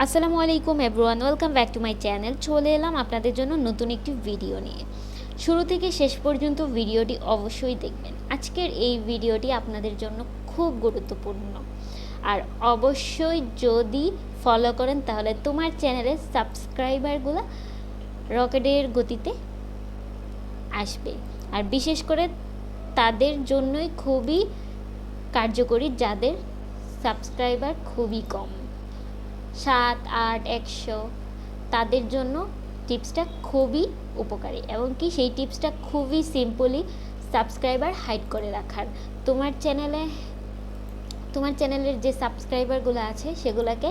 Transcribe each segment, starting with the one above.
আসসালামু আলাইকুম everyone, welcome back to my channel. চলে এলাম আপনাদের জন্য নতুন একটি ভিডিও নিয়ে। শুরু থেকে শেষ পর্যন্ত ভিডিওটি অবশ্যই দেখবেন। আজকের এই ভিডিওটি আপনাদের জন্য খুব গুরুত্বপূর্ণ, আর অবশ্যই যদি ফলো করেন তাহলে তোমার চ্যানেলের সাবস্ক্রাইবারগুলো রকেটের গতিতে আসবে। আর বিশেষ করে তাদের জন্যই খুবই কার্যকরী যাদের সাবস্ক্রাইবার খুবই কম, 7, 8, 100, তাদের জন্য টিপসটা খুবই উপকারী। এবং কি সেই টিপসটা খুবই সিম্পলি সাবস্ক্রাইবার হাইড করে রাখার। তোমার চ্যানেলের যে সাবস্ক্রাইবারগুলো আছে সেগুলোকে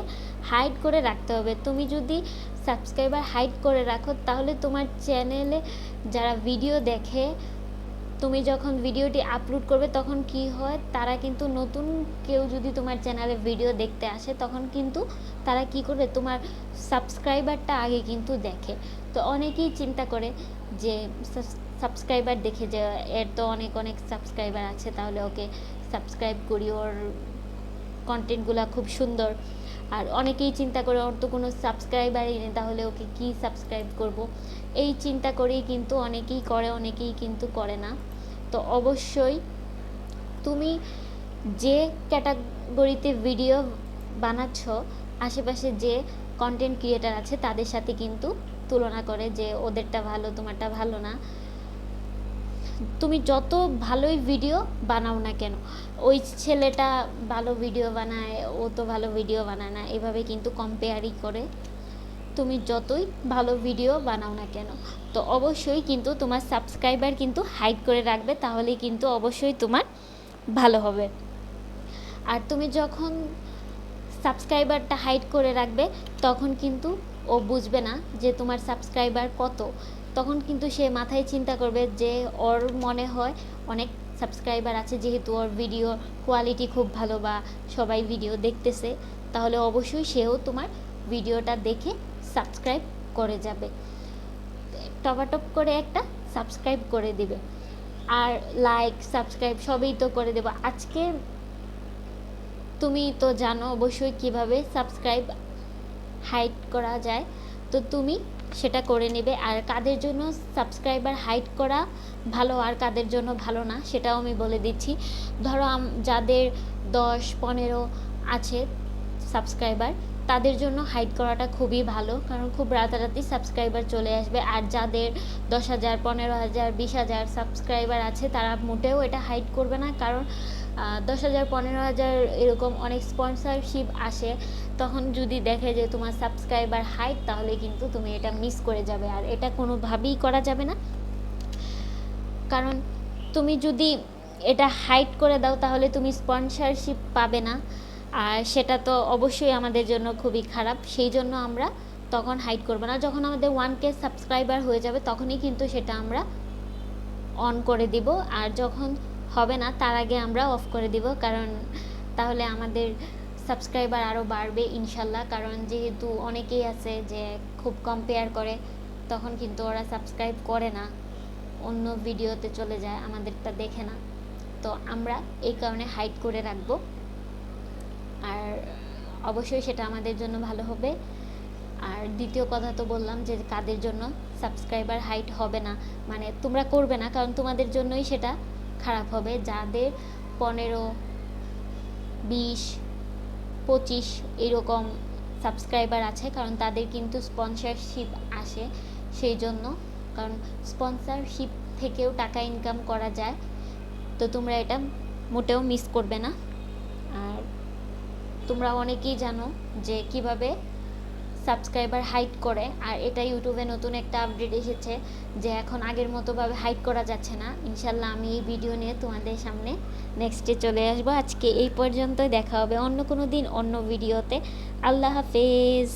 হাইড করে রাখতে হবে। তুমি যদি সাবস্ক্রাইবার হাইড করে রাখো তাহলে তোমার চ্যানেলে যারা ভিডিও দেখে, তুমি যখন ভিডিওটি আপলোড করবে তখন কি হয়, তারা কিন্তু নতুন কেউ যদি তোমার চ্যানেলে ভিডিও দেখতে আসে তখন কিন্তু তারা কি করবে, তোমার সাবস্ক্রাইবারটা আগে কিন্তু দেখে। তো অনেকেই চিন্তা করে যে সাবস্ক্রাইবার দেখে যে এর তো অনেক অনেক সাবস্ক্রাইবার আছে, তাহলে ওকে সাবস্ক্রাইব করি, ওর কন্টেন্টগুলো খুব সুন্দর। আর অনেকেই চিন্তা করে ওর তো কোনো সাবস্ক্রাইবারই নেই, তাহলে ওকে কি সাবস্ক্রাইব করব, এই চিন্তা করেই কিন্তু অনেকেই করে, অনেকেই কিন্তু করে না। তো অবশ্যই তুমি যে ক্যাটাগরিতে ভিডিও বানাচ্ছ, আশেপাশে যে কন্টেন্ট ক্রিয়েটার আছে তাদের সাথে কিন্তু তুলনা করে যে ওদেরটা ভালো, তোমারটা ভালো না। তুমি যত ভালোই ভিডিও বানাও না কেন, ওই ছেলেটা ভালো ভিডিও বানায়, ও তো ভালো ভিডিও বানায় না, এভাবে কিন্তু কম্পেয়ারই করে তুমি যতই ভালো ভিডিও বানাও না কেন। তো অবশ্যই কিন্তু তোমার সাবস্ক্রাইবার কিন্তু হাইড করে রাখবে, তাহলেই কিন্তু অবশ্যই তোমার ভালো হবে। আর তুমি যখন সাবস্ক্রাইবারটা হাইড করে রাখবে তখন কিন্তু ও বুঝবে না যে তোমার সাবস্ক্রাইবার কত। তখন কিন্তু সে মাথায় চিন্তা করবে যে ওর মনে হয় অনেক সাবস্ক্রাইবার আছে, যেহেতু ওর ভিডিও কোয়ালিটি খুব ভালো বা সবাই ভিডিও দেখতেছে, তাহলে অবশ্যই সেও তোমার ভিডিওটা দেখে সাবস্ক্রাইব করে যাবে, টপাটপ করে একটা সাবস্ক্রাইব করে দিবে। আর লাইক সাবস্ক্রাইব সবই তো করে দেবো। আজকে তুমি তো জানো অবশ্যই কিভাবে সাবস্ক্রাইব হাইড করা যায়, তো তুমি সেটা করে নেবে। আর কাদের জন্য সাবস্ক্রাইবার হাইড করা ভালো আর কাদের জন্য ভালো না সেটাও আমি বলে দিচ্ছি। ধরো যাদের 10-15 আছে সাবস্ক্রাইবার, তাদের জন্য হাইড করাটা খুবই ভালো, কারণ খুব রাতারাতি সাবস্ক্রাইবার চলে আসবে। আর যাদের 10,000, 15,000, 20,000 সাবস্ক্রাইবার আছে তারা মোটেও এটা হাইড করবে না, কারণ 10,000, 15,000 এরকম অনেক স্পন্সরশিপ আসে, তখন যদি দেখে যে তোমার সাবস্ক্রাইবার হাইড, তাহলে কিন্তু তুমি এটা মিস করে যাবে। আর এটা কোনোভাবেই করা যাবে না, কারণ তুমি যদি এটা হাইড করে দাও তাহলে তুমি স্পন্সরশিপ পাবে না, আর সেটা তো অবশ্যই আমাদের জন্য খুবই খারাপ। সেই জন্য আমরা তখন হাইড করবো না। যখন আমাদের 1K সাবস্ক্রাইবার হয়ে যাবে তখনই কিন্তু সেটা আমরা অন করে দিব, আর যখন হবে না তার আগে আমরা অফ করে দিব, কারণ তাহলে আমাদের সাবস্ক্রাইবার আরও বাড়বে ইনশাল্লাহ। কারণ যেহেতু অনেকেই আছে যে খুব কম্পেয়ার করে, তখন কিন্তু ওরা সাবস্ক্রাইব করে না, অন্য ভিডিওতে চলে যায়, আমাদেরটা দেখে না। তো আমরা এই কারণে হাইড করে রাখবো, আর অবশ্যই সেটা আমাদের জন্য ভালো হবে। আর দ্বিতীয় কথা তো বললাম যে কাদের জন্য সাবস্ক্রাইবার হাইট হবে না, মানে তোমরা করবে না, কারণ তোমাদের জন্যই সেটা খারাপ হবে। যাদের 15, 20, 25 এরকম সাবস্ক্রাইবার আছে, কারণ তাদের কিন্তু স্পন্সরশিপ আসে, সেই জন্য, কারণ স্পন্সরশিপ থেকেও টাকা ইনকাম করা যায়। তো তোমরা এটা মোটেও মিস করবে না। আর তোমরা অনেকেই জানো যে কিভাবে সাবস্ক্রাইবার হাইড করে, আর এটা ইউটিউবে নতুন একটা আপডেট এসেছে যে এখন আগের মতোভাবে হাইড করা যাচ্ছে না। ইনশাল্লাহ আমি এই ভিডিও নিয়ে তোমাদের সামনে নেক্সটে চলে আসবো। আজকে এই পর্যন্তই, দেখা হবে অন্য কোনো দিন অন্য ভিডিওতে। আল্লাহ হাফেজ।